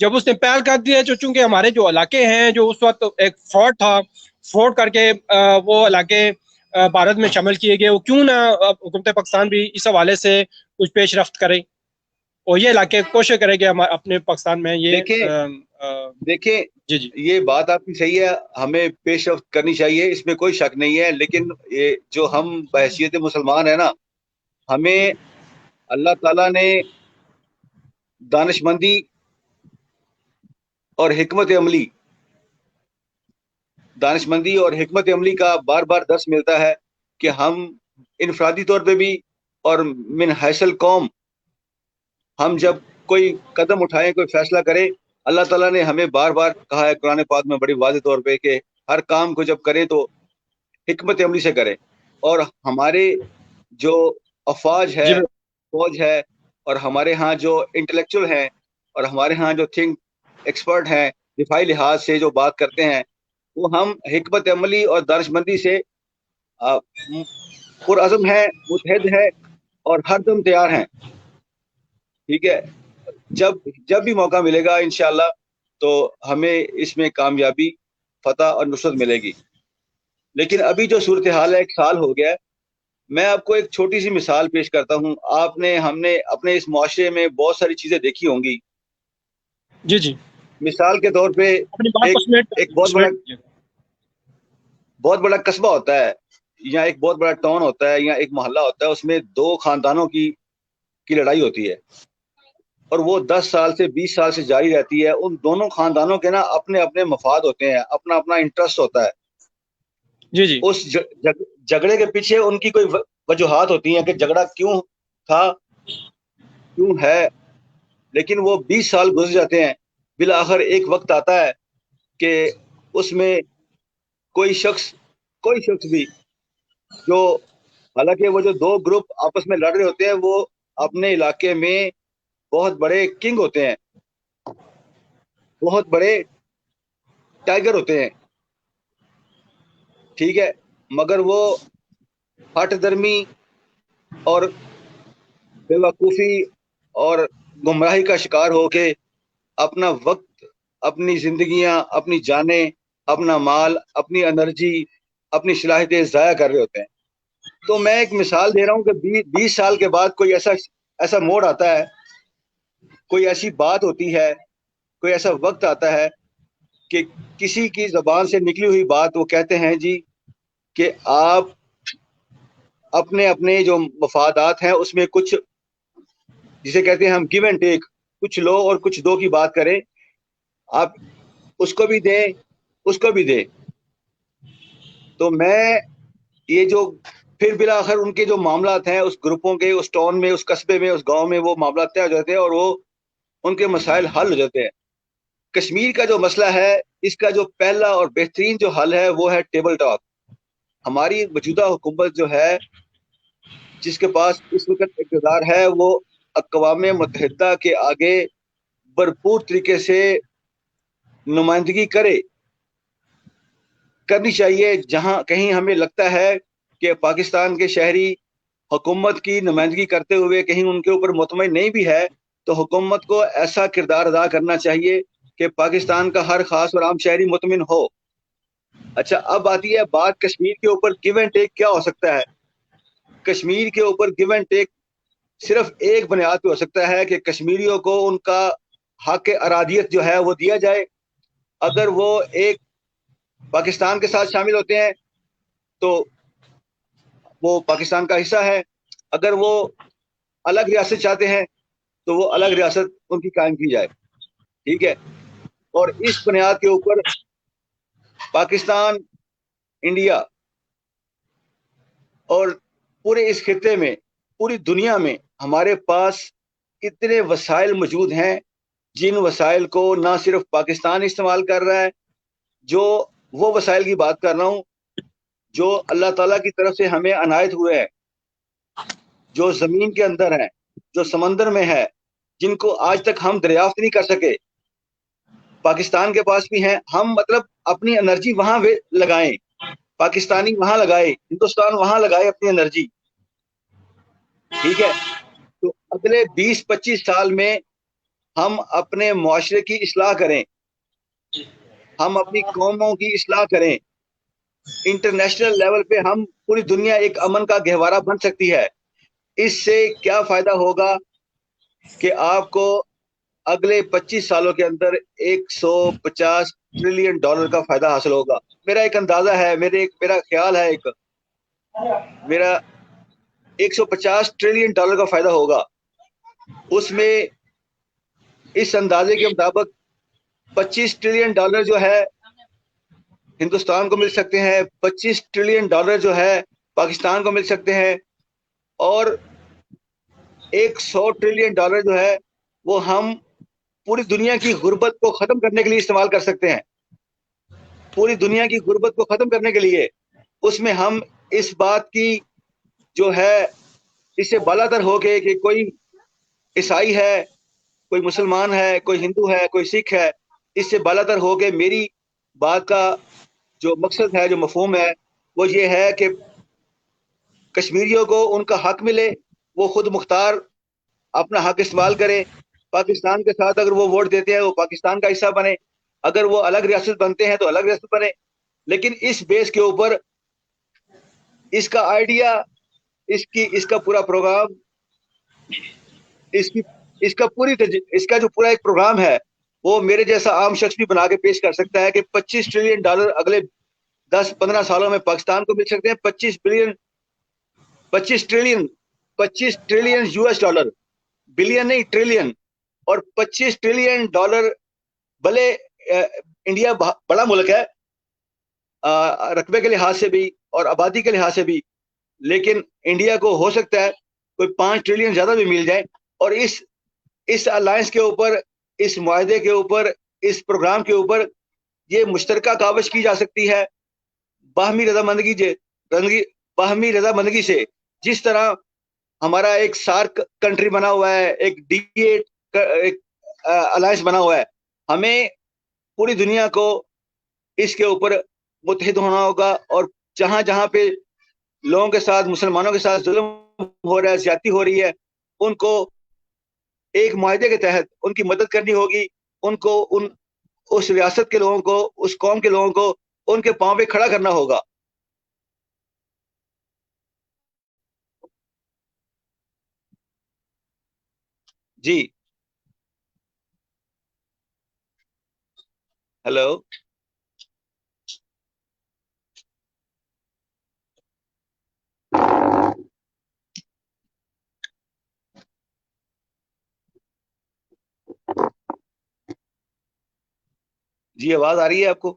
جب اس نے پہل کر دیا چونکہ ہمارے جو علاقے ہیں جو اس وقت ایک فورٹ تھا، فورٹ کر کے وہ علاقے بھارت میں شامل کیے گئے، وہ کیوں نہ حکومت پاکستان بھی اس حوالے سے کچھ پیش رفت کرے اور یہ علاقے کوشش کرے گا اپنے پاکستان میں یہ دیکھیں جی جی یہ بات آپ کی صحیح ہے، ہمیں پیش رفت کرنی چاہیے، اس میں کوئی شک نہیں ہے، لیکن یہ جو ہم بحیثیت مسلمان ہیں نا، ہمیں اللہ تعالیٰ نے دانش مندی اور حکمت عملی کا بار بار درس ملتا ہے کہ ہم انفرادی طور پہ بھی اور من حیث القوم ہم جب کوئی قدم اٹھائیں، کوئی فیصلہ کریں، اللہ تعالیٰ نے ہمیں بار بار کہا ہے قرآن پاک میں بڑی واضح طور پہ کہ ہر کام کو جب کریں تو حکمت عملی سے کریں، اور ہمارے جو افواج ہے، جی فوج ہے، اور ہمارے ہاں جو انٹلیکچوئل ہیں اور ہمارے ہاں جو تھنک ایکسپرٹ ہیں دفاعی لحاظ سے جو بات کرتے ہیں، وہ ہم حکمت عملی اور دانش مندی سے پرعزم ہیں، متحد ہیں اور ہر دم تیار ہیں، ٹھیک ہے؟ جب بھی موقع ملے گا انشاءاللہ تو ہمیں اس میں کامیابی، فتح اور نصرت ملے گی۔ لیکن ابھی جو صورتحال ہے، 1 سال ہو گیا ہے، میں آپ کو ایک چھوٹی سی مثال پیش کرتا ہوں۔ ہم نے اپنے اس معاشرے میں بہت ساری چیزیں دیکھی ہوں گی۔ جی جی مثال کے طور پہ اپنی بات کو ایک بہت بڑا قصبہ ہوتا ہے، یا ایک بہت بڑا ٹاؤن ہوتا ہے، یا ایک محلہ ہوتا ہے، اس میں 2 خاندانوں کی لڑائی ہوتی ہے، اور وہ 10 سال سے 20 سال سے جاری رہتی ہے۔ ان دونوں خاندانوں کے نا اپنے اپنے مفاد ہوتے ہیں، اپنا اپنا انٹرسٹ ہوتا ہے۔ جی جی اس جھگڑے کے پیچھے ان کی کوئی وجوہات ہوتی ہیں کہ جھگڑا کیوں تھا، کیوں ہے، لیکن وہ 20 سال گزر جاتے ہیں، بالآخر ایک وقت آتا ہے کہ اس میں کوئی شخص بھی جو، حالانکہ وہ جو 2 گروپ آپس میں لڑ رہے ہوتے ہیں، وہ اپنے علاقے میں بہت بڑے کنگ ہوتے ہیں، بہت بڑے ٹائیگر ہوتے ہیں، ٹھیک ہے، مگر وہ ہٹ درمی اور بیوقوفی اور گمراہی کا شکار ہو کے اپنا وقت، اپنی زندگیاں، اپنی جانیں، اپنا مال، اپنی انرجی، اپنی صلاحیتیں ضائع کر رہے ہوتے ہیں۔ تو میں ایک مثال دے رہا ہوں کہ 20 سال کے بعد کوئی ایسا موڑ آتا ہے، کوئی ایسی بات ہوتی ہے، کوئی ایسا وقت آتا ہے کہ کسی کی زبان سے نکلی ہوئی بات وہ کہتے ہیں جی کہ آپ اپنے جو مفادات ہیں اس میں کچھ، جسے کہتے ہیں ہم گیو اینڈ ٹیک، کچھ لو اور کچھ دو کی بات کریں، آپ اس کو بھی دیں، اس کو بھی دیں۔ تو میں یہ جو پھر بالآخر ان کے جو معاملات ہیں، اس گروپوں کے، اس ٹاؤن میں، اس قصبے میں، اس گاؤں میں، وہ معاملات طے ہو جاتے ہیں اور وہ ان کے مسائل حل ہو جاتے ہیں۔ کشمیر کا جو مسئلہ ہے، اس کا جو پہلا اور بہترین جو حل ہے وہ ہے ٹیبل ٹاک۔ ہماری موجودہ حکومت جو ہے، جس کے پاس اس وقت اقتدار ہے، وہ اقوام متحدہ کے آگے بھرپور طریقے سے نمائندگی کرنی چاہیے۔ جہاں کہیں ہمیں لگتا ہے کہ پاکستان کے شہری حکومت کی نمائندگی کرتے ہوئے کہیں ان کے اوپر مطمئن نہیں بھی ہے، تو حکومت کو ایسا کردار ادا کرنا چاہیے کہ پاکستان کا ہر خاص اور عام شہری مطمئن ہو۔ اچھا، اب آتی ہے بات کشمیر کے اوپر گیو اینڈ ٹیک کیا ہو سکتا ہے۔ کشمیر کے اوپر گیو اینڈ ٹیک صرف ایک بنیاد پہ ہو سکتا ہے کہ کشمیریوں کو ان کا حق ارادیت جو ہے وہ دیا جائے۔ اگر وہ ایک پاکستان کے ساتھ شامل ہوتے ہیں تو وہ پاکستان کا حصہ ہے، اگر وہ الگ ریاست چاہتے ہیں تو وہ الگ ریاست ان کی قائم کی جائے، ٹھیک ہے۔ اور اس بنیاد کے اوپر پاکستان، انڈیا اور پورے اس خطے میں، پوری دنیا میں ہمارے پاس اتنے وسائل موجود ہیں، جن وسائل کو نہ صرف پاکستان استعمال کر رہا ہے، جو وہ وسائل کی بات کر رہا ہوں جو اللہ تعالیٰ کی طرف سے ہمیں عنایت ہوئے ہیں، جو زمین کے اندر ہیں، جو سمندر میں ہے، جن کو آج تک ہم دریافت نہیں کر سکے، پاکستان کے پاس بھی ہیں۔ ہم مطلب اپنی انرجی وہاں لگائیں، پاکستانی وہاں لگائے، ہندوستان وہاں لگائے اپنی انرجی، ٹھیک ہے۔ تو اگلے 20-25 سال میں ہم اپنے معاشرے کی اصلاح کریں, ہم اپنی قوموں کی اصلاح کریں. انٹرنیشنل لیول پہ ہم پوری دنیا ایک امن کا گہوارہ بن سکتی ہے. اس سے کیا فائدہ ہوگا کہ آپ کو اگلے 25 سالوں کے اندر $150 ٹریلین کا فائدہ حاصل ہوگا. میرا ایک اندازہ ہے, میرا خیال ہے, میرا $150 ٹریلین کا فائدہ ہوگا. اس میں اس اندازے کے مطابق $25 ٹریلین جو ہے ہندوستان کو مل سکتے ہیں, $25 ٹریلین جو ہے پاکستان کو مل سکتے ہیں, اور $100 ٹریلین جو ہے وہ ہم پوری دنیا کی غربت کو ختم کرنے کے لیے استعمال کر سکتے ہیں. پوری دنیا کی غربت کو ختم کرنے کے لیے اس میں ہم اس بات کی جو ہے اس سے بالاتر ہو کے کہ کوئی عیسائی ہے, کوئی مسلمان ہے, کوئی ہندو ہے, کوئی سکھ ہے, اس سے بالاتر ہو کے میری بات کا جو مقصد ہے, جو مفہوم ہے, وہ یہ ہے کہ کشمیریوں کو ان کا حق ملے, وہ خود مختار اپنا حق استعمال کریں. پاکستان کے ساتھ اگر وہ ووٹ دیتے ہیں وہ پاکستان کا حصہ بنے, اگر وہ الگ ریاست بنتے ہیں تو الگ ریاست بنے. لیکن اس بیس کے اوپر اس کا آئیڈیا, اس کا پورا پروگرام, اس کا جو پورا ایک پروگرام ہے وہ میرے جیسا عام شخص بھی بنا کے پیش کر سکتا ہے کہ $25 ٹریلین اگلے 10-15 سالوں میں پاکستان کو مل سکتے ہیں. 25 ٹریلین $, بلین نہیں ٹریلین, اور $25 ٹریلین بھلے انڈیا بڑا ملک ہے رقبے کے لحاظ سے بھی اور آبادی کے لحاظ سے بھی, لیکن انڈیا کو ہو سکتا ہے کوئی 5 ٹریلین زیادہ بھی مل جائے, اور اس الائنس کے اوپر, اس معاہدے کے اوپر, اس پروگرام کے اوپر یہ مشترکہ کاوش کی جا سکتی ہے باہمی رضامندگی سے. جس طرح ہمارا ایک سارک کنٹری بنا ہوا ہے, ایک ایک الائنس بنا ہوا ہے, ہمیں پوری دنیا کو اس کے اوپر متحد ہونا ہوگا, اور جہاں جہاں پہ لوگوں کے ساتھ, مسلمانوں کے ساتھ ظلم ہو رہا ہے, زیادتی ہو رہی ہے, ان کو ایک معاہدے کے تحت ان کی مدد کرنی ہوگی. ان کو اس ریاست کے لوگوں کو, اس قوم کے لوگوں کو ان کے پاؤں پہ کھڑا کرنا ہوگا. جی ہیلو, جی آواز آ رہی ہے آپ کو؟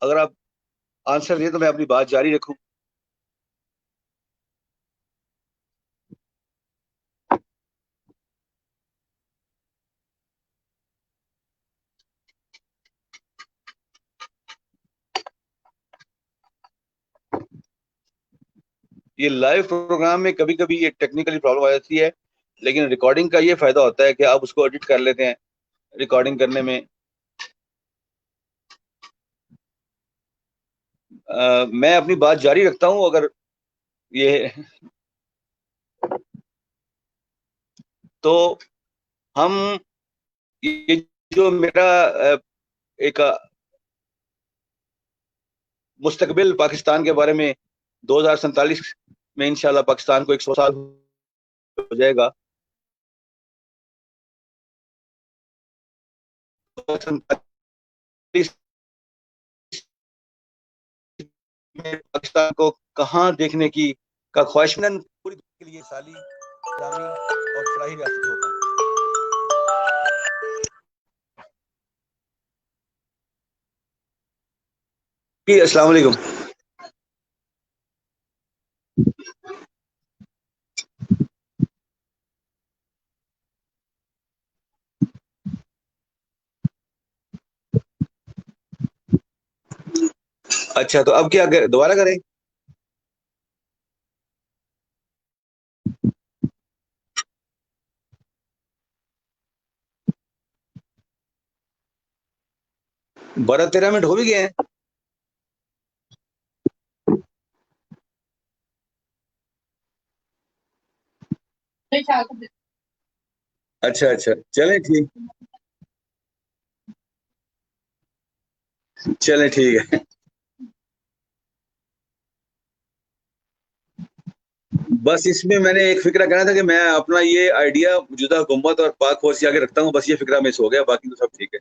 اگر آپ آنسر دیں تو میں اپنی بات جاری رکھوں. یہ لائیو پروگرام میں کبھی کبھی یہ ٹیکنیکلی پرابلم آ جاتی ہے, لیکن ریکارڈنگ کا یہ فائدہ ہوتا ہے کہ آپ اس کو ایڈٹ کر لیتے ہیں. ریکارڈنگ کرنے میں میں اپنی بات جاری رکھتا ہوں. اگر یہ تو ہم یہ جو میرا ایک مستقبل پاکستان کے بارے میں 2047 میں انشاءاللہ پاکستان کو 100 سال ہو جائے گا. پاکستان کو کہاں دیکھنے کی کا خواہشمند پوری دنیا کے لیے سالی اسلامی اور فلاحی ریاست ہوگا. جی السلام علیکم. اچھا تو اب کیا دوبارہ کریں؟ بارہ 13 منٹ ہو بھی گئے ہیں. اچھا اچھا چلیں ٹھیک، چلیں ٹھیک ہے. بس اس میں نے ایک فکرہ کہنا تھا کہ میں اپنا یہ آئیڈیا موجودہ حکومت اور پاک فوج سے آگے رکھتا ہوں، بس یہ فکرہ مس ہو گیا، باقی تو سب ٹھیک ہے.